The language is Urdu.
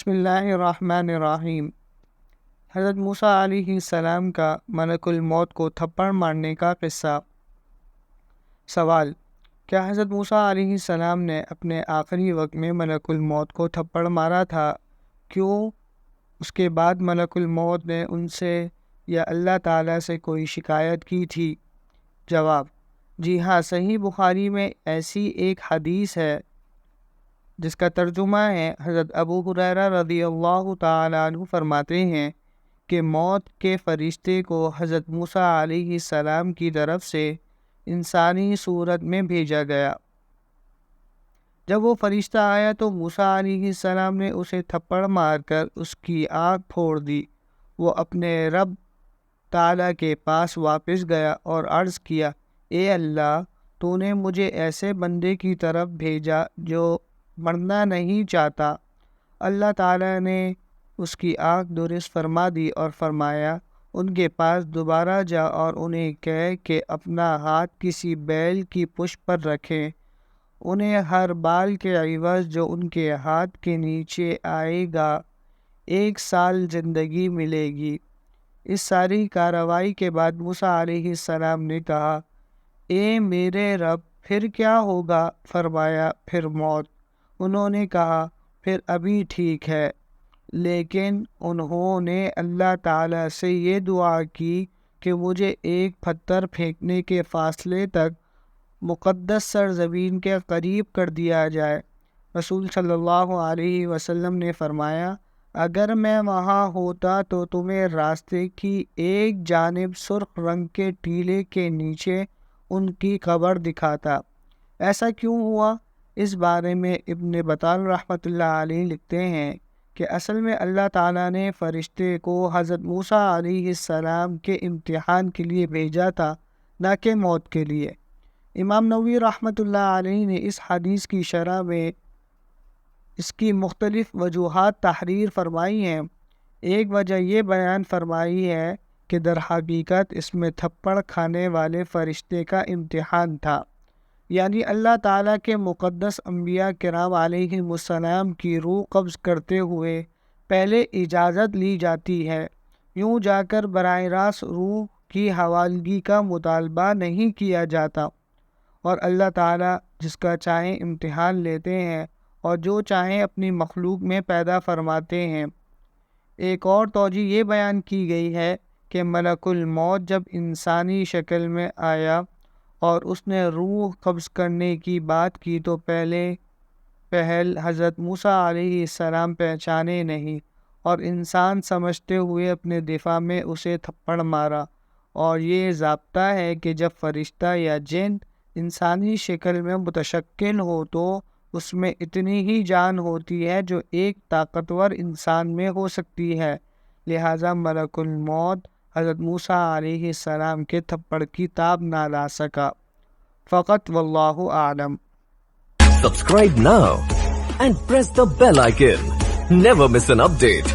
بسم اللہ الرحمن الرحیم۔ حضرت موسیٰ علیہ السلام کا ملک الموت کو تھپڑ مارنے کا قصہ۔ سوال: کیا حضرت موسیٰ علیہ السلام نے اپنے آخری وقت میں ملک الموت کو تھپڑ مارا تھا؟ کیوں اس کے بعد ملک الموت نے ان سے یا اللہ تعالیٰ سے کوئی شکایت کی تھی؟ جواب: جی ہاں، صحیح بخاری میں ایسی ایک حدیث ہے جس کا ترجمہ ہے، حضرت ابو ہریرہ رضی اللہ تعالیٰ عنہ فرماتے ہیں کہ موت کے فرشتے کو حضرت موسیٰ علیہ السلام کی طرف سے انسانی صورت میں بھیجا گیا۔ جب وہ فرشتہ آیا تو موسیٰ علیہ السلام نے اسے تھپڑ مار کر اس کی آنکھ پھوڑ دی۔ وہ اپنے رب تعالیٰ کے پاس واپس گیا اور عرض کیا: اے اللہ، تو نے مجھے ایسے بندے کی طرف بھیجا جو مرنا نہیں چاہتا۔ اللہ تعالیٰ نے اس کی آنکھ درست فرما دی اور فرمایا: ان کے پاس دوبارہ جا اور انہیں کہہ کہ اپنا ہاتھ کسی بیل کی پشت پر رکھیں، انہیں ہر بال کے عوض جو ان کے ہاتھ کے نیچے آئے گا 1 سال زندگی ملے گی۔ اس ساری کارروائی کے بعد موسیٰ علیہ السلام نے کہا: اے میرے رب، پھر کیا ہوگا؟ فرمایا: پھر موت۔ انہوں نے کہا: پھر ابھی ٹھیک ہے۔ لیکن انہوں نے اللہ تعالیٰ سے یہ دعا کی کہ مجھے ایک پتھر پھینکنے کے فاصلے تک مقدس سرزمین کے قریب کر دیا جائے۔ رسول صلی اللہ علیہ وسلم نے فرمایا: اگر میں وہاں ہوتا تو تمہیں راستے کی ایک جانب سرخ رنگ کے ٹیلے کے نیچے ان کی قبر دکھاتا۔ ایسا کیوں ہوا؟ اس بارے میں ابن بطال رحمۃ اللہ علیہ لکھتے ہیں کہ اصل میں اللہ تعالیٰ نے فرشتے کو حضرت موسیٰ علیہ السلام کے امتحان کے لیے بھیجا تھا، نہ کہ موت کے لیے۔ امام نووی رحمۃ اللہ علیہ نے اس حدیث کی شرح میں اس کی مختلف وجوہات تحریر فرمائی ہیں۔ ایک وجہ یہ بیان فرمائی ہے کہ در حقیقت اس میں تھپڑ کھانے والے فرشتے کا امتحان تھا، یعنی اللہ تعالیٰ کے مقدس انبیاء کرام علیہم السلام کی روح قبض کرتے ہوئے پہلے اجازت لی جاتی ہے، یوں جا کر براہ راست روح کی حوالگی کا مطالبہ نہیں کیا جاتا، اور اللہ تعالیٰ جس کا چاہیں امتحان لیتے ہیں اور جو چاہیں اپنی مخلوق میں پیدا فرماتے ہیں۔ ایک اور توجہ یہ بیان کی گئی ہے کہ ملک الموت جب انسانی شکل میں آیا اور اس نے روح قبض کرنے کی بات کی تو پہل حضرت موسیٰ علیہ السلام پہچانے نہیں، اور انسان سمجھتے ہوئے اپنے دفاع میں اسے تھپڑ مارا۔ اور یہ ضابطہ ہے کہ جب فرشتہ یا جن انسانی شکل میں متشکل ہو تو اس میں اتنی ہی جان ہوتی ہے جو ایک طاقتور انسان میں ہو سکتی ہے، لہٰذا ملک الموت حضرت موسیٰ علیہ السلام کے تھپڑ کی تاب نہ لا سکا۔ فقط واللہ اعلم۔ Subscribe now and press the bell icon. Never miss an update.